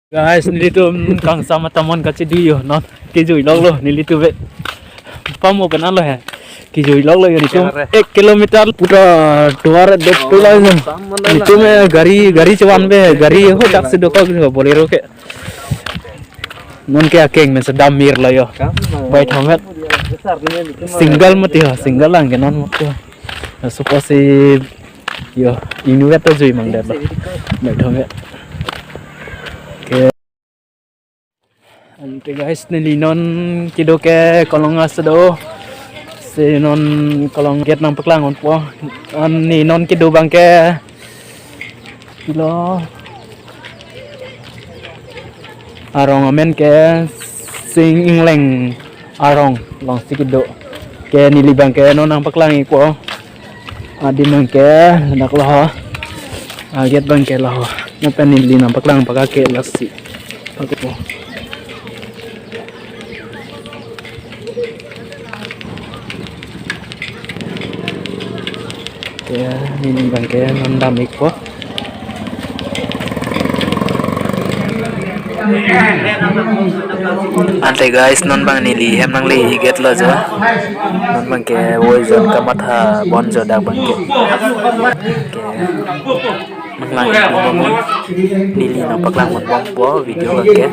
Guys, nilito kang sama teman kaci dia non kijui log lo nilito be pamo benar lo ya kijui log lo itu 1 kilometer पूरा द्वार दो टोला itu में गाड़ी चवान बे गाड़ी हो जाक से दोका बोलेरो के non के akeng में sedam mir lo yo baik hangat single lang ke non mati suppose yo ini kita jui mang dat baik hangat. Ante guys nilinon kido ke kolong asdo si non kolong get nang peklang on po ni non kido bangke kilo arong amen ke sing ingleng arong long si kido ke nili bangke non nang peklang po adi bangke nak lah get bangke lah ngapain nili nang peklang pakake lasi pakai po. Ya, ini bangke non damik po. Ante guys non bang nili hem nang li get lo jo. Non bangke woi jon kamat ha bon jo dak bangke. Menlang ngomong nili nang paklang mot bong po video bangke.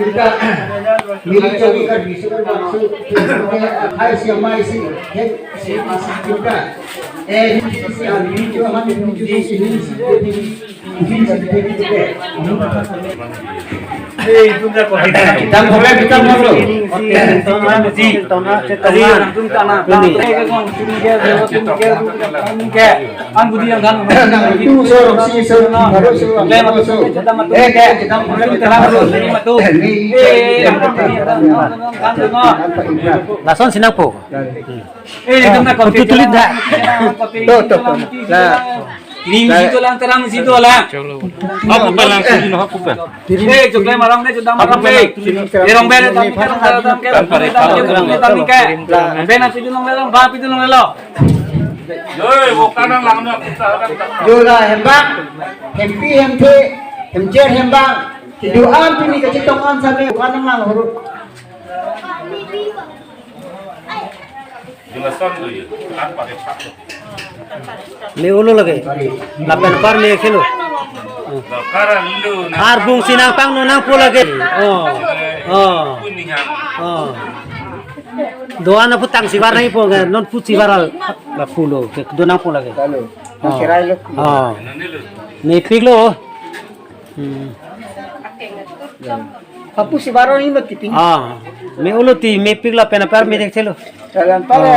Mili cobi ka bisu ai sia mai si het si juga lason sinapo tutulit dah nah ini situ lang terang situ lah aku palang sini aku pa jogle marang ne jodang marang be erong be tapi ke be na situ long lelong ba pitu long lelo oi bukan lang na jola hembak hempi hempe hemjer hembak doan pini kecitongan sampai bukan lang huruf jelasan tu ya apa pak ले उलो लगे लापेन पर ले खेलो कारण लु हार बुंग सिनांग पांग नो नांग पो लगे दोआ ना पुतांग सिवार नहीं पो नॉन पुत सिवारल ला फुलो के दो नांग पो लगे ने Piglo Hapu si baro ni mati ping. Me ulo ti me pigla pena par me dekhelo. Jalan pare.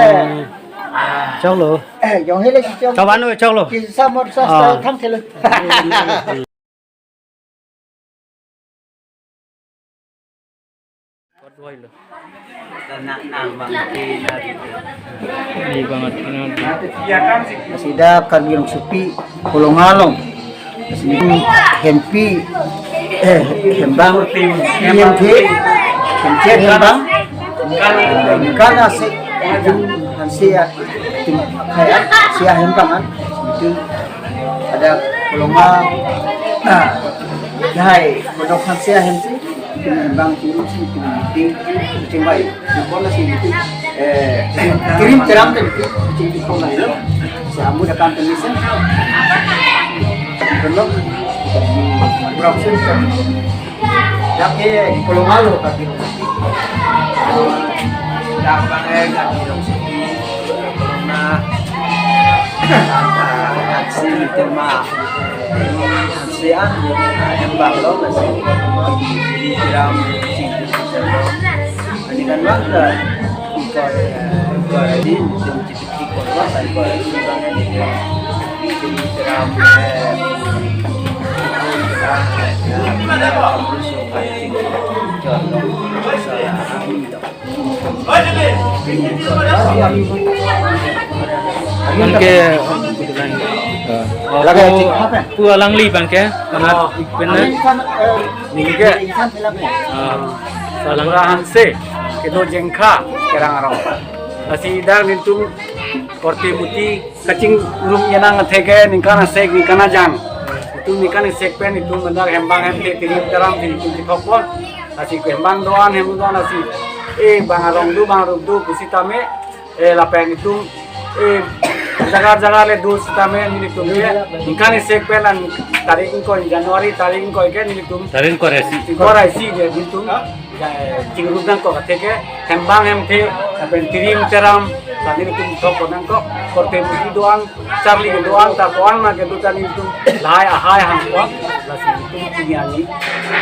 Cholo. Jong hele si cholo. Kawan oi cholo. Ki samor sasta tham thelo. Kodwailo. Nang Ini banget Sidap kan yung supi kulong-along. Hempi hembang hempi hemjet hembang karena sia kayak sia hembangan itu ada kolongan hai kodokan sia hempi hembang itu itu baik bola sih itu kirim terang itu itu bola itu samu datang tulisan belum berapa ya kalau malu tapi dapat ganti dong nah aksi tema aksian yang baru masih di dalam ini kan bangga kalau di korban saya kalau di bangga di dalam Bangke pualang li bangke karena benar ni ke salang rahan se kilo jengka kerang arong asidang nintu korti muti kacing urung yanang thege ningkana se ningkana jang itu nikan sekpen itu mendak hembang hemte tirim teram itu dithopon nasi hembang doan nasi bang arong du kusitame lapen itu jaga-jaga le dus tame ni tum ye nikan sekpen an tarik ko Januari tarik ko ke ni tum tarin koresi je itu cingrudan ko kateke hembang hemte lapen tirim teram tadi itu thopon ko korte muti doan charli ke doan ta doan ma ke dutan itu lai ahai ham ko lasi itu tiani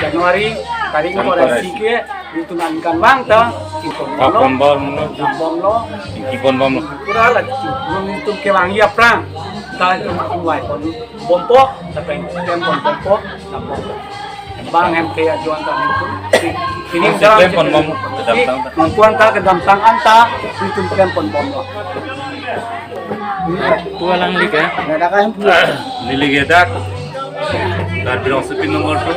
Januari tarik ko resi ke itu nankan bang ta bom lo pura la itu ke wangi aprang ta itu wai kon bompo tapi tempon bompo bang hemte ajuan ta itu ini tempon bom Nontuan ta ke dampang anta itu tempon bom lo Pulang lik ya. ada kan niligedak dar birong sepin nomor 2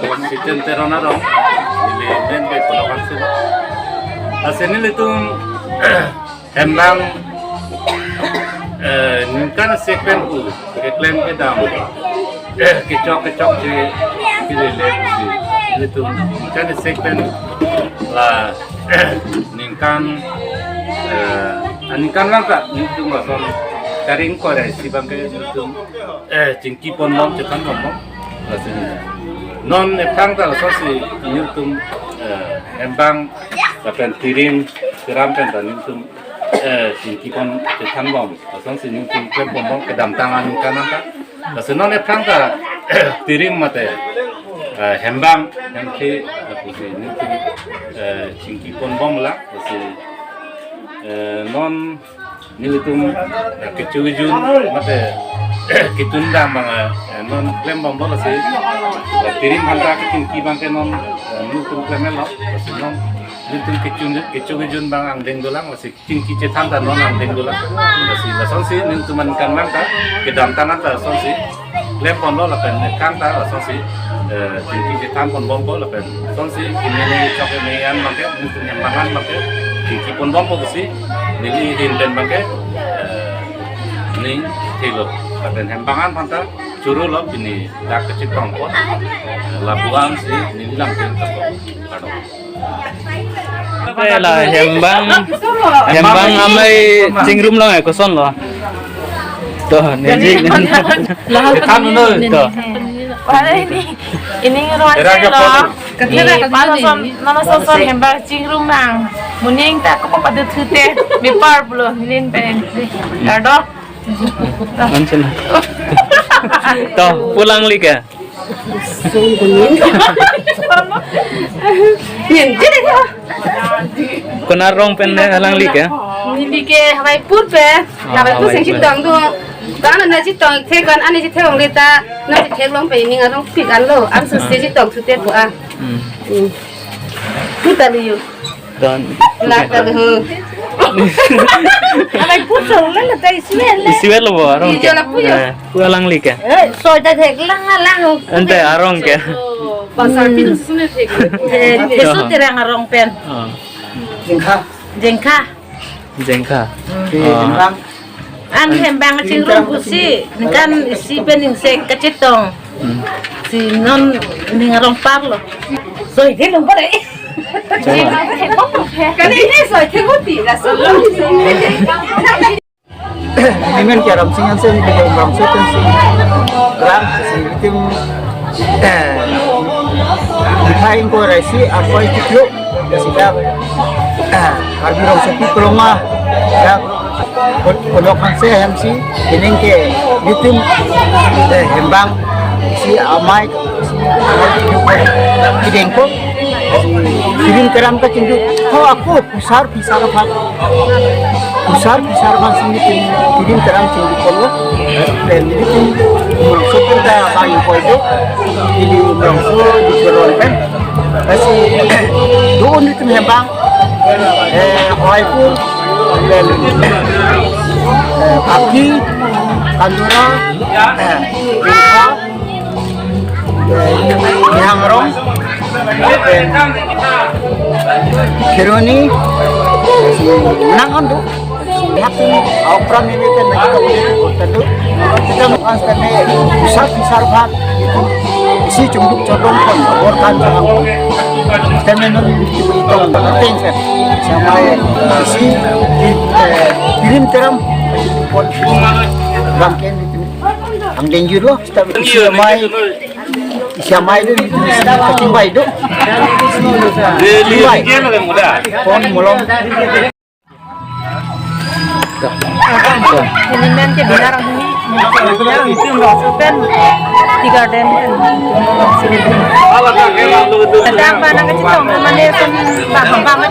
konsisten teronarong nili ben ke polokan se asenil itu hembang ninkan sekven ku ke klaim ke dam kecok je kilele itu ninkan sekven la ninkan anikan langka itu masuk karing kore si bangke itu cingki pondom cekan pondom non epang tal sosi itu embang tapi tirim tiram pentan itu cingki pon cekan pondom sosi itu klem pondom kedam tangan kanan ta lalu non epang tal tirim mate hembang hemke aku si itu cingki pondom lah lalu non nilitum kecujun mate kitunda mga non klem bombo kasi tirim handa kitin bangke non nilitum klemelo kasi non nilitum kecujun bang ang dengdolang kasi tingki cetanda non ang dengdolang kasi lasonsi nilitum kan mangka kedam tangan ta sonsi klem bombo lapen kanta lasonsi tingki cetan bombo lapen sonsi kinene choke meyan mangke nilitum yang mangan mangke tingki bombo kasi nili din dan bangke ning tilo dan hembangan panta curu lo ini dak kecil tongkol labuan si ini langsung kado Lah hembang amai cingrum lo koson lo. Tuh nih. kan no Tuh. Wala ini ngeruasin loh. Nama sosok hembang cingrum bang. Muning tak kau pada tute bipar belum nilin pen. Lado. Mancen. Tuh pulang lik ya. Jadi kau. Kunarong pen halang lik ya. Nili ke hawai pur pe. Hawai pur sing citong tu. Karena nasi citong tekan ane citong leta nasi teklong pe ni ngarong pikan lo. Amsu citong tute tu ah. Kita liu. Dan Lakar ho. Hawai pur song lah tai siwen le. siwet lo bo arong ke. Iya, lah, puyo. Pulang lik ya. So dah teklang lang. Ante arong ke. Pasar pintu sungai tek. Besok terang arong pen. jengka Jengka. hembang An hembang cingrum kusi, kan si pening se kecitong. Si non ningarong parlo. So itu lomba deh. Kan ini so itu guti, lah so. dengan kiaram singan sen di dalam soten si ram si tim dipain ko resi apa itu sudah harus sepi keloma ya kolokan saya MC ini ke YouTube hembang si amai si dengko kirim keram ke cindu oh aku pusar masih kirim keram cindu kolo dan itu merosot dah kayu koido ini merosot di beronpen masih doon itu hembang walaupun dan kaki kandura Hangrong Kironi Nangon tuh Hakim Aupran ini kan mereka tentu kita mengangkat besar ban itu isi cunduk condong pun borkan jangan kita menurut itu penting kan sama isi kirim teram pun rangkaian itu ang danger loh kita isi mai itu kacing bayi itu pon mulong ini men ke binar ini itu pen tiga den kadang mana ke citong mana sen bang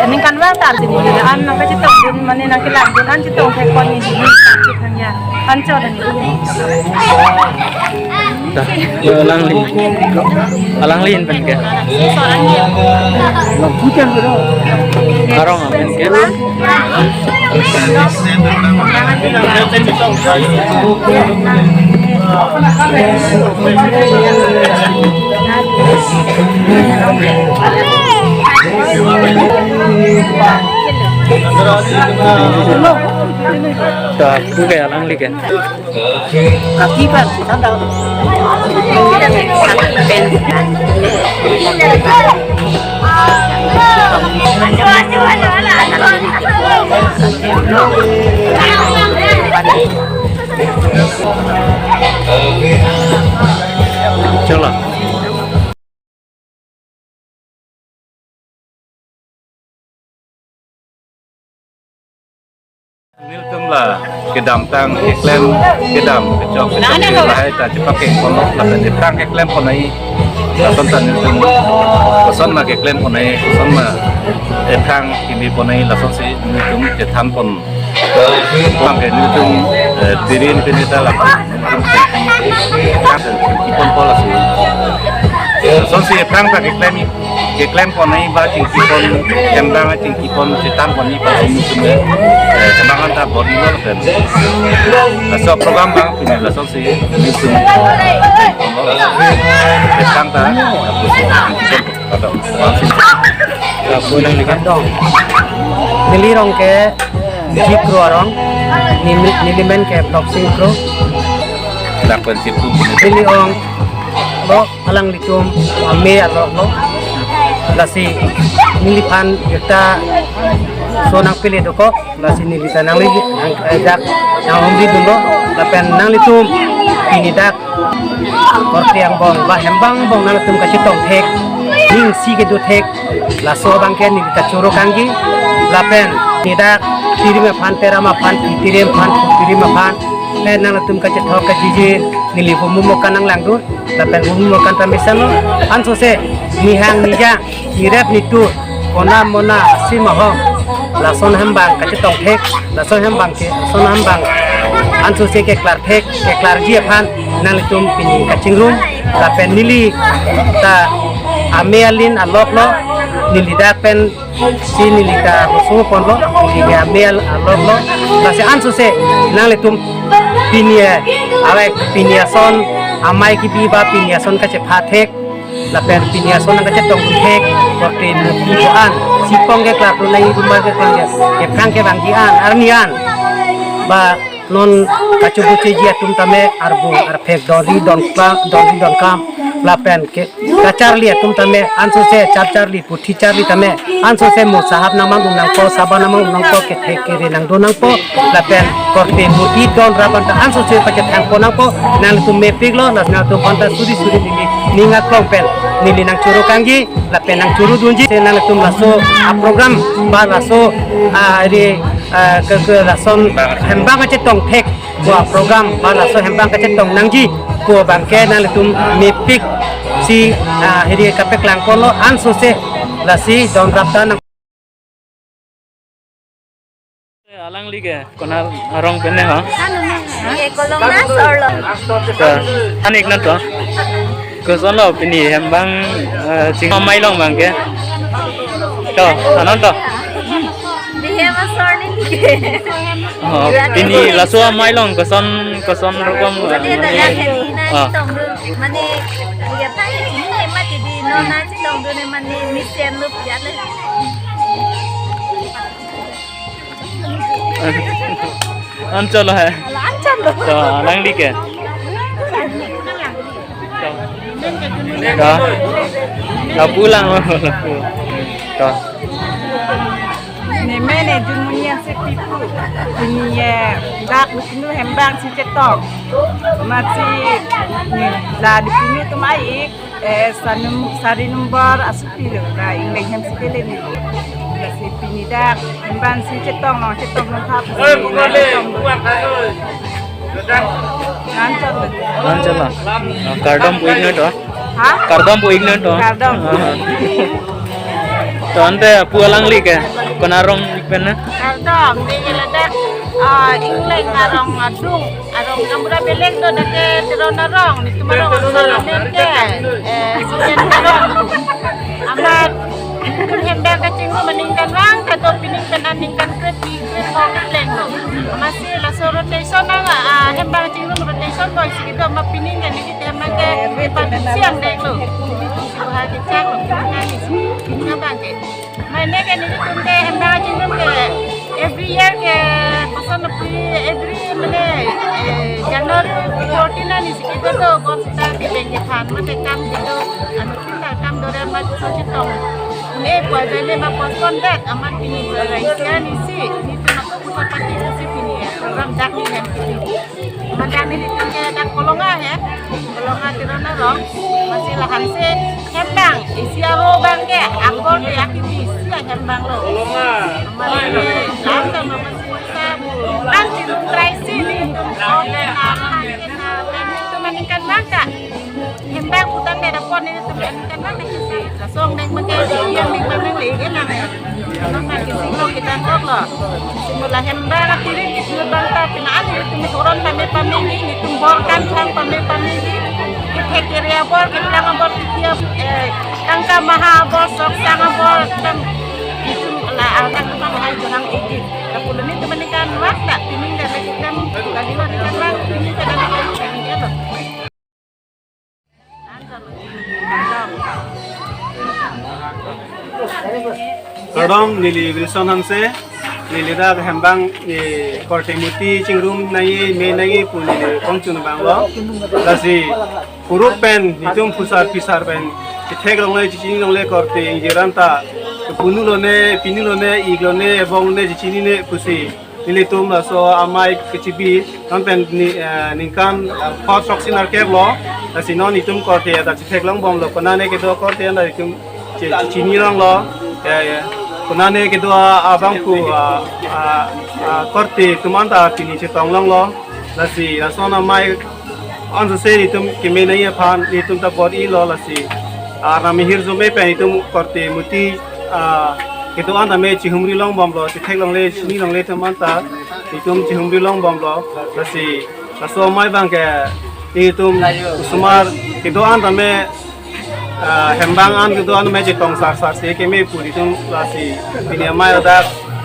ini kan watar sini an ke citong din mana nak kilang din an citong ke kon ini citangnya anco dan itu alang lin pen ke karong pen ke dah bukan alang lin kan akibat tanda Chalo. Niltum lah kedam tang iklan kedam kecok lahai tak dipakai kono lah tang iklan konai lason tan niltum lason ma iklan konai lason ma tang ini konai lason si niltum ketam kon pakai niltum dirin penita lah ipon pola si lason si tang tak iklan konai ba cingkipon kembang cingkipon cetam konai ba niltum kembangan tak borinol kan, so program bang ini langsung sih itu, petang tak, atau Aku nang likan dong nilirong ke jikro arong nilimen ke boxing pro dapat situ, nilirong lo alang litum ame lo lasi nilipan kita sonang pilih doko lasi nilita nang lagi jak nang hombi dulu lapen nang litum ini dak korti yang bong bah hembang bong nang litum kacitong tek ning si ke do tek laso bangken nilita coro kangi lapen nidak tirima pan terama pan tirim pan tirima pan nang litum kacitong kajiji nili humumo kanang langdur lapen humumo kan tamisano anso se nihang nija nirep nitu kona mona simaho lason hembang kacitong tek lason hembang ke son hembang ansu se ke klar tek ke klar dia pan nang litum pini kacingrum lapen nili ta amealin alok lo nili dapen si nili ka rusu pon lo nili amel alok lo lase ansu se nang litum pini awek pini son amai ki biba pini son kacepat tek lapen pini son kacitong tek waktu nukian sipong ke kelap nai rumah ke kerja ke kang ke bangkian arnian ba non kacubu ceji atum tame arbu arpek dori don kam lapen ke kacar li atum tame anso se char li puthi char li tame anso se mu sahab namang nang ko sabana namang nang ko ke theke nang do nang ko lapen korte muti don raban ta anso se paket thang ko nang ko nang tu me piglo nas nang tu panta suri nili ningat kompen nili nang churu kangi lapen nang churu dunji se nang tum laso a program ba laso ri ke lason hembang aja tong tek buat program ba laso hembang aja tong nangji buat bangke nang tum me pig si hiri kapek lang kono anso se lasi don rapta nang alang liga kona arong penne ha kolomnas orlo anik na to ko solo pini hembang sing mai long bang ke to anon to dihe masorni ke pini laso mai long ko son rokom jadi ada yang ini tong mani ya tanya ini mati di nona ci tong dune mani misen lup ya le Ancol hai. So, lang di ke. Dah pulang lah. Dah. Này mẹ này chúng mình sẽ tipu ini ya dak di sini hembang si cetok masih lah di sini tu mai sanum sari number asupi lo lah ingin hem sekali ni lah si pini dak hembang si cetok no thap Ancol lah. Kardam puing na to. ha Kardam puing na to. Kardam. To ante pulang li ke. Konarong ikpen na. Kardam ni dak ingin ngarong adung arong kamera beleng do dake teronarong ni tumarong arong neke sian arong amat hembang kacing mo maningkan wang kato piningkan aningkan krepi krepong leng do masih la so rotation na hembang kacing mo rotation boy sigito mapiningkan ni kita make siang deng lo buha kecak lo ngani ngabang ke mainnya kan ini tunde hembang kacing mo ke every year ke pasan every mane January 14 ni sigito do bosta ke benjekan mate kam dito anu kita kam do dan ma so chitong ne kwa jane ma postpone that amat pini raiskan isi ni tu nak pusat pati isi pini ya program dak ni hem pini mandang ni tunde dak kolonga ya kolonga tirana rong masih lahan se hembang isi aro bang ke angkor de yakini isi hembang lo kolonga amari langka mama nanti try sini oleh itu manikan maka hembang hutan daerah pon ini tuh manikan maka sih langsung neng menjadi yang neng lagi kan nang kisih kita kok loh simula hembang tirin itu bangta pinaan itu mikoron pami ini tumborkan sang pami kita kira bor kita ngabor tiap tangka maha bor sok sang bor dan itu lah akan tukang hai jangan ikut kapulun itu manikan waktu pining dan kita kali manikan waktu ini kadang ini apa Kardam nili Wilson Hanse nili da hembang korte muti cingrum nai me nai puni kongchun banglo lasi kurup pen nitum pisar pen ithek longle cicini longle korte injiranta punulone pinulone iglone ebongne cicini ne pusi nili tum so amai kecibi nonpen ningkan hot soksin arkeblo lasi non itum korte da ithek long bom lo konane ke do korte da itum cicini long lo ya kunane kedua abangku korte tumanta pini cetong long lo lasi lasona mai on se itum kime nahi phan itum ta body lo lasi arami hirzume pe itum korte muti kedua anda me chihumri long bom lo chithek long le chini long le tumanta itum chihumri long bom lo lasi laso mai bang ke itum sumar kedua anda me hembang an gitu anu meje tong sar se ke me puri tum lasi pini mai ada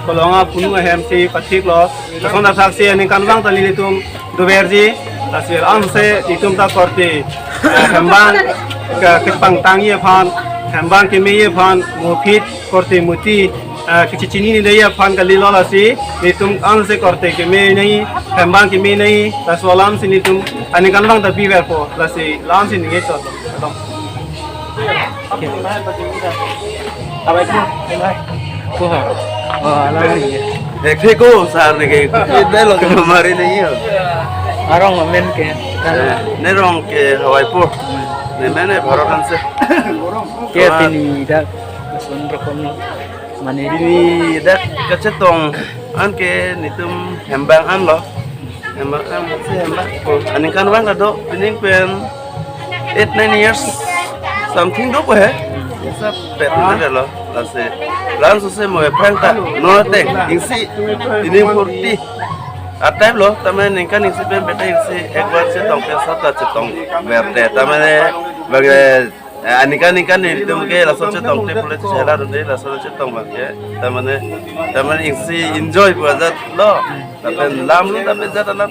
kolonga punu hem se patik lo sonda saksi ani kan bang tali tum do verji lasi an se itum ta korte hembang ke pang tangi phan hembang ke me phan mufit korte muti kicicini ni daya phan kali lo lasi itum an se korte ke me nahi hembang ke me nahi taswalam sini tum ani kan bang ta bi ver po lasi lam sini ge chot Apa itu? Kuha. Oh, lang li. Dekhe ko sar ne ke delo ke mari nahi ho Arong men ke. ne rong ke hawai po ne mane bharokan se Ke pini dak sun rokom mane ini dak kacetong an ke nitum hembang an lo hembang an se hembang ko anin kan bang do pining pen 8-9 years something do ko hai सब पेट में लो लासे लांस से मोए फ्रंटा नो ते इंसी इनिंग 40 टाइम लो तमे निकन इंसी पेन बेटा इंसी एक बार से तों के साथ से तों वेरते तमे बगे निकन ने तुम के लासो से तों ते पुले चला रे लासो से तों बगे तमे इंसी एंजॉय बजा लो तमे लाम लो तमे जता ला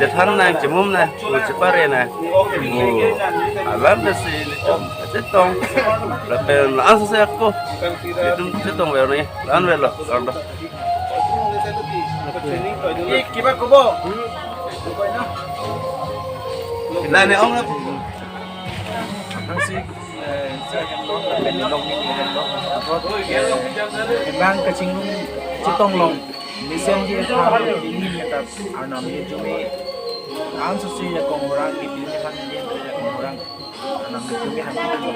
जेठान ना जमुम ना चिपारे ना alam nasi cetong, lepas langsung saya aku itu cetong berani, lalu berlo, Kibat kubo. Lah ne ong. Bang kecinggung citong long. Lisen dia tahu ini kita anamnya cuma langsung sih ya orang di sini kan dia orang anamnya cuma hanya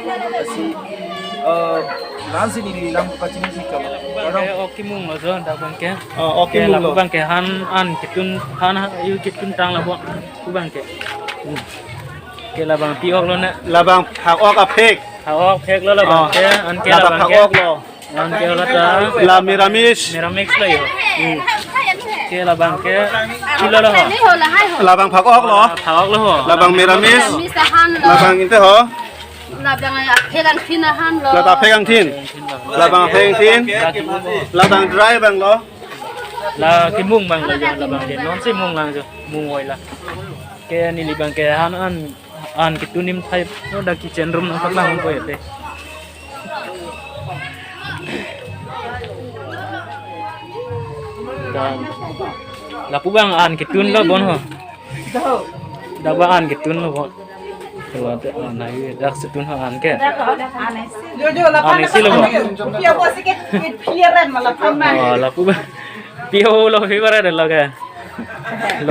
langsung ini lampu kacang sih orang oke mung loh so dah bang ke Oke mung lampu lo. bang ke han kitun han yu kitun tang lah bang ke ke lah bang piok lo nak Labang hak ok apek. hawak pek lo lah bang ke an ke lah Labang bang hak ke ok lo. an ke lah dah La miramis. mera mix lah yo ke lah bang ke kilo lah ho Labang hak ok lo. hawak lo ho Labang miramis. Misahan lo, Labang inte ho. labang pegang finahan lo. Labang pegang tin. Labang pegang tin. Labang dry bang lo. là cái mung bằng là giờ là bằng điện nó sẽ mung lang rồi mung ngồi là cái này bằng cái han an cái tu nim thay nó đã cái chân room nó phát lang không vậy dan là pu bang an cái tun lo bon ho đã ba an cái tun lo bon rồi này đặc sự tun ho an cái an sih lo bon Dia bos sikit pikiran malah paman. là pu bang piho lo hiwara de lo cái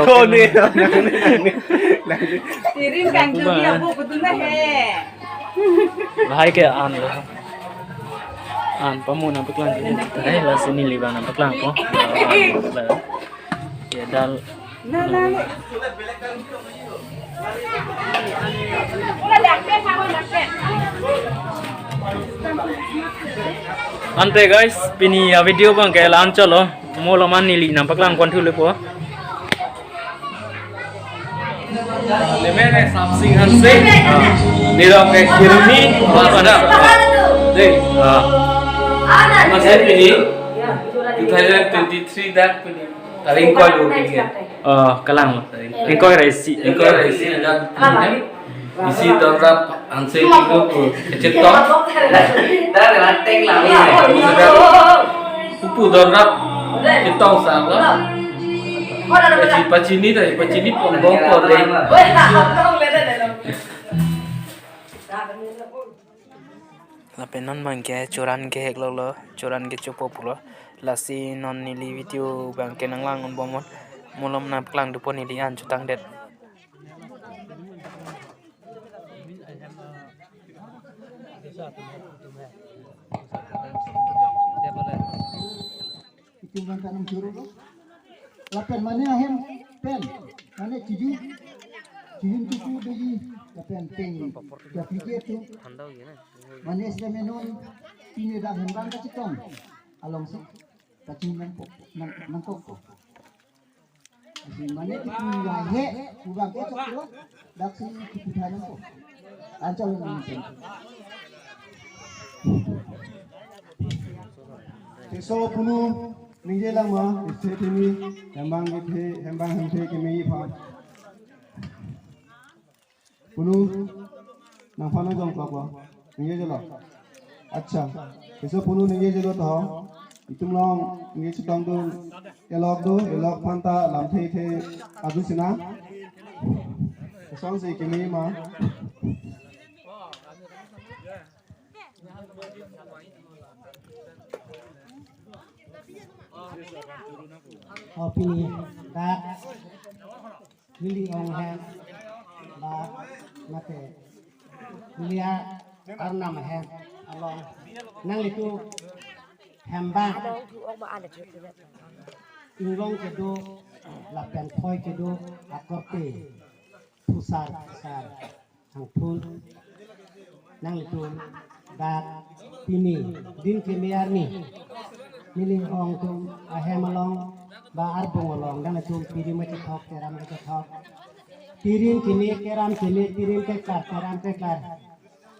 Ko ni. Tirin kan dia bu betul he. Bahai ke an lo an pamu nampak lang lah sini liba nampak lang ko ya dal ante guys pini video bang ke lan cholo molo man nili nampak lang kon thule po Lemene something hanse. Nirok ke kirmi pada. Deh. Masa ini 2023 dak pini. Taring koi lo kini. kalang engkoi raisi Engkau isi ada pini. Isi dorap hanse itu kecetok. Pupu dorap ketong salah. Pacini tadi, pacini ponggong kode. Lapenan bangke curan ke lo curan ke cupo pulo lasi non nili video bangke nang langun bomon mulom na klang dupo nili an cutang det Ituman tanam juru lo. Lapen mana ahem pen, mana cijin tuku biji, lapen peng, jadi tu. Mana estem menon, ini dah hembang kacitong, along si, kacing nangkok. Mana itu lahe, ubang itu tu, dak si kiputan nangkok. Ancol ni. Teso punu ninge lang ma iste tini hembang hemte kemi pa punu nang phana jong kwa ninge jalo acha teso punu ninge jalo to itum long ninge chitang do elok phanta lam the adu sina song se kemi ma Opini dak Lili ong hen ba mate Lilia arnam hen along nang litu hamba inglong kedo lapen thoi kedo akorte pusar sar hang thun nang litu dak pini din kemiar ni Miling ong tum ahem along ba arbong along dan tum pirim ke thok keram ke thok pirim kini keram kini pirim ke kar keram ke kar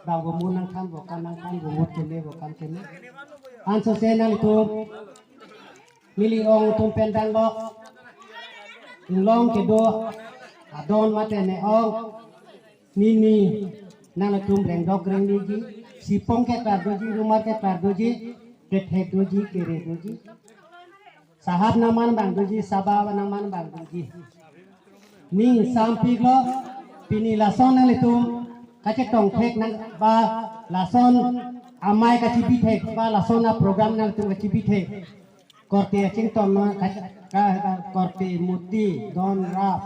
ba gumun nang kan gumut kini bokan kini anso senang tum miling ong tum pendang bok inglong ke do adon mate ne ong nini nang tum rengdok reng diji sipong ke kar doji rumah ke kar doji Ket doji kere doji sahab naman bang duji sabab naman bang duji ning sampik lo pini lason nang litum kace tong thek nang ba lason amai kaci bithek ba lason na program nang litum kaci bithek korte acing tom na korte muti don rap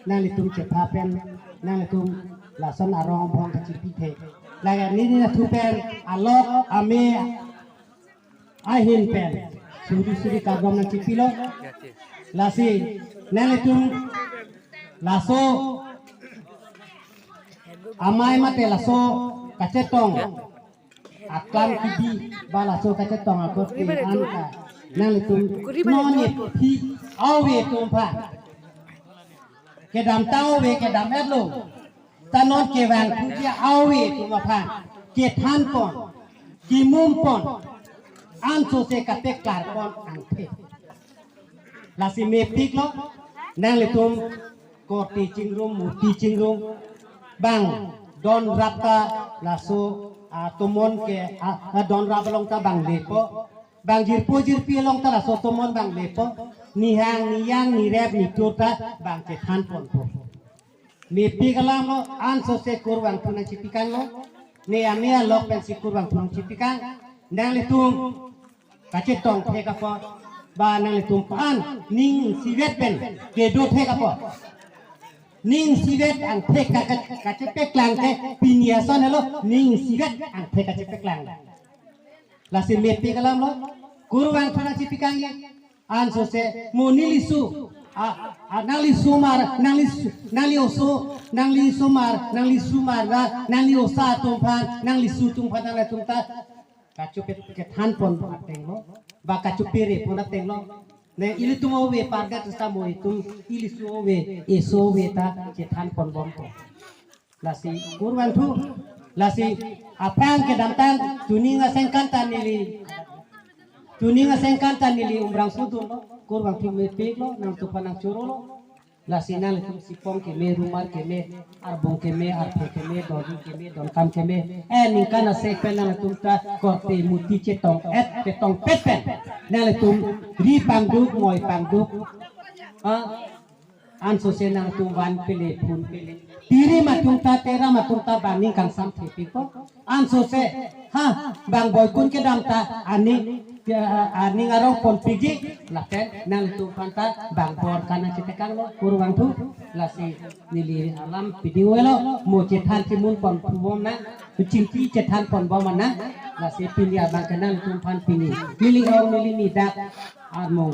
nang litum cepapen nang litum lason arong bong kaci bithek laga ni na tupen alok ame ahin pen suri kagom na cipilo lasi neletung laso amai mate laso kacetong akan kibi ba laso kacetong akor ti anka neletung noni pi awe tumpa kedam tau we kedam edlo tanon kewang puja awe tumpa ke than pon ki mum pon anso se katek kar kon angpe lasi mepik lo nang letum ko teaching room muti teaching room bang don rapta laso tomon ke don rabalong ta bang lepo bang jirpi long ta laso tomon bang lepo ni hang ni yang ni rep ni turta bang ke than pon po mepik alam lo anso se kurwang tunan cipikan lo ne amia lok pen si kurwang tunan cipikan nang letum kacet tong theka po ba nang litum pan ning sivet pen ke do theka po ning sivet ang theka kacet peklang ke pinia son hello ning sivet ang theka kacet peklang la si mepi kalam lo kurwang thana cipikang ya an so se monilisu nangli sumar nangli oso nangli sumar nangli osa tumpan nangli su tumpan nang tumta kacu ke than pon ateng lo ba kacu pere pon ateng lo ne ili tumo we parga tsta mo itum ili so we eso we ta ke than pon bom ko lasi kurwan thu lasi apang ke damtan tuninga sengkan tan nili umbrang sudun lo kurwan thu me pek lo nang tu panang choro lo lasi nang letum sipong ke me rumar ke me arbong ke me arpe ke me dodi ke me don kam ke me ningkana se penang letum ta korte muti cetong cetong pepen nang letum ri pangduk moi pangduk anso se nang tum wan pele pun pele tiri matung ta tera matung ta baning kang sam thepi ko anso se bang boy kun ke dam ta ani ngarong pon pigi laten nang tum panta bang bor kana cetekang lo kurwang thu lasi nili alam video lo mo cethan timun pon bom na cingki cethan pon bom na lasi pinia bang kana tum pan pini nili ong nili ni dak armong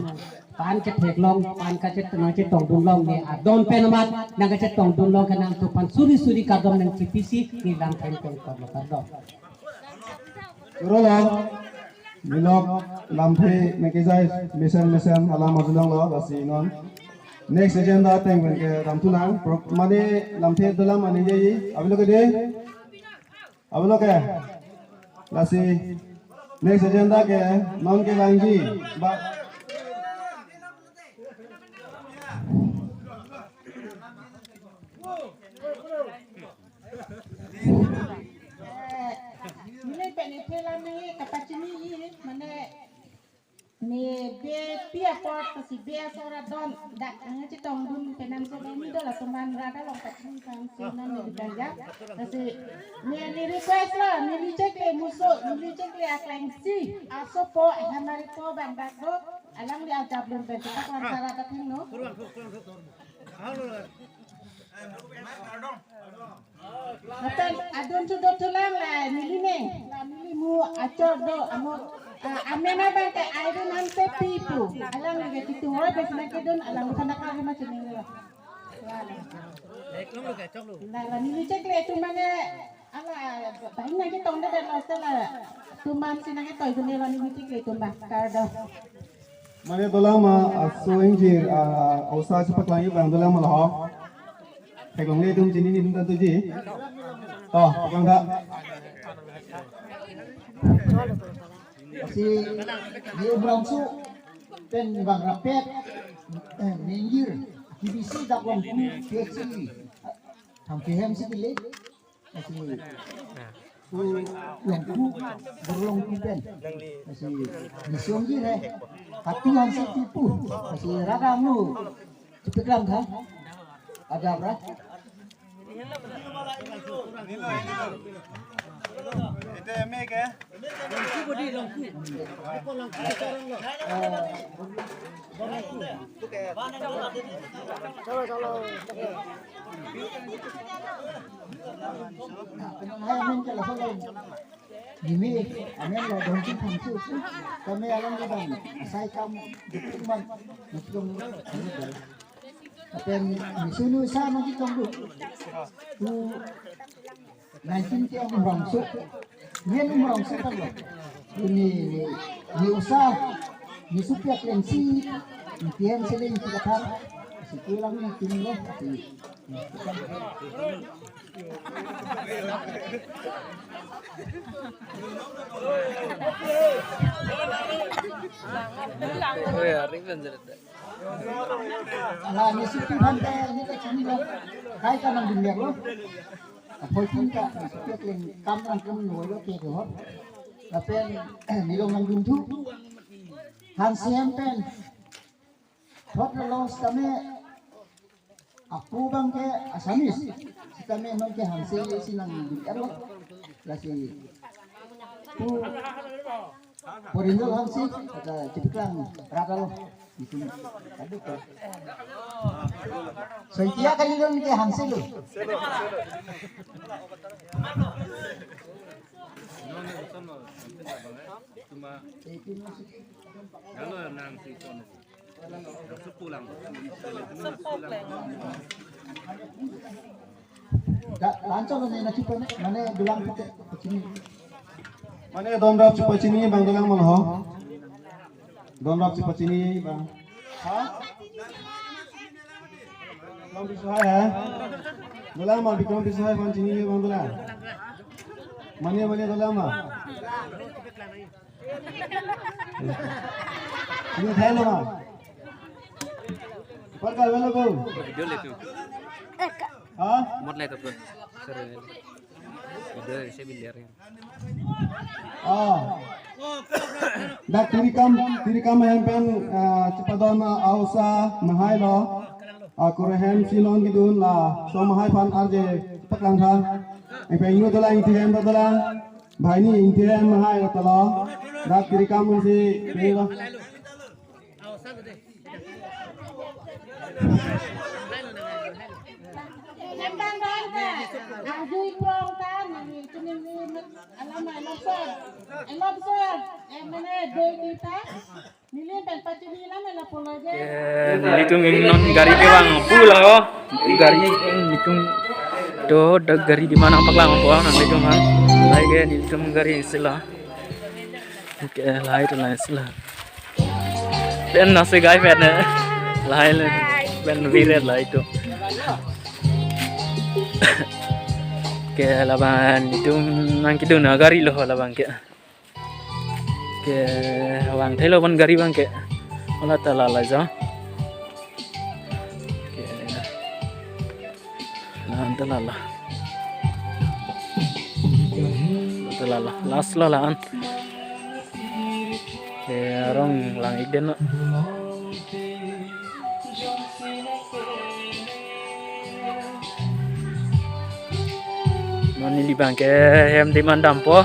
pan cetek long pan ka cetong cetong dun long ni adon penamat nang ka cetong dun long kana tum pan suri kadom nang cipisi ni lang pen ko kadom Rolong milok lampe mekizai mission alam majulang lo basi non next agenda teng ke ramtunang mane lampe dalam mane ye abilo ke basi next agenda ke non ke langji ba Nilai penetela ni kapacini ini mana ni be pia pot si be sora don dak ngaci tong dun penam so ni do la teman rada lompat ni kan sunan ni danja kasi ni request la ni cek le muso ni cek le aklengsi aso po hamari po bambak do alang dia ajab dun ben kita kan sara ta no Betul, adun sudah tulang lah, nili neng, nili mu acor do, amo, amena bang ke iron ante pipu, alang lagi itu orang besar kedon, alang bukan nak lagi macam ni lah. Nah, nili cek le tu mana, ala, bahin lagi tong dah dah lost lah, tu man sih nak toy tu ni lah nili cek le tu bah, kardo. mane dolang ma so injir osa cepat lagi bang dolang ma lo Teklong ni tum sini ni tum tu ji. Toh, bang tak. Si di Ubrangsu pen bang rapet ninjir TBC dakwang PHC tham kehem si kile si longku berlong kuben masih disiong gini hati yang setipu masih radang lu cepet lang kan ada berat Gini, amin lah donkin hamsu tu, kami alam di bang, saya kamu dikuman, musim apa yang misunu sama kita tu, tu 19 ke umrang su, ni umrang su kan lo, ni usah, ni supiak lensi, ni tiang selain kita thar, sepulang ni tinggal. Lah ni supi pantai ni tak cini lah, kai kan ang dunia lo, apa pun tak supi kling kam ang kam nulo ke tu, tapi nilong ang guntu, hansiam pen, hot los kami. Aku bang ke Asamis, kami memang ke Hansi sinang diarlo, lasi tu Porindo Hansi, kata cepetlang rata lo, itu tadi tu. Saya kali dong ke Hansi lo. Kalau nang si sepulang. Lancar ni nak cipta mana dulang kita sini. Mana don rap cepat sini bang dolang mana ho? Don rap cepat sini bang. Ha? Dolang bisa ya? Dolang mal bikin bisa bang sini bang dolang. Mana dolang mal? Ini thailand mal. Perkal mana kau? Video le tu. Ha? Mod le tu. Sir. Video saya biliar ya. Dak tirikam hempen cepadon ausa mahai lo. Aku rehem silon gidun la so mahai pan arje paklang tha. Pengu tola intihem tola. Bhai ni intihem mahai tola. Dak tirikam si bela. Nembang dong kan, ajui prong kan, ini cuma alam elopson, mana dua kita, nilai tempat ini lah mana pulau je. Nitung non gari ke bang, pulau gari nitung do gari di mana paklang pulau nang nitung han, lagi ke nitung gari istilah, ke lain tu lain istilah. Ben nasi gai ben lain ben viral lah itu. Ke laban itu nang kidu na gari loh laban ke wang thelo ban gari bang ke ola tala la ja ke lan tala la las la lan ke rong lang iden no Mani di bangke hem di mandampo.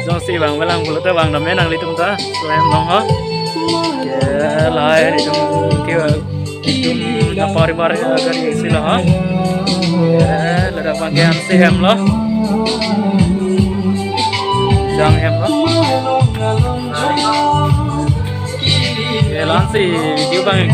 Josi bang belang bulu tu bang namanya nang litung ta, selain nong ha. Ke lahir itu itu apa ribar agak sila ha. Lada bangke ham si hem lah. Jang hem lah. Lansi video bang yang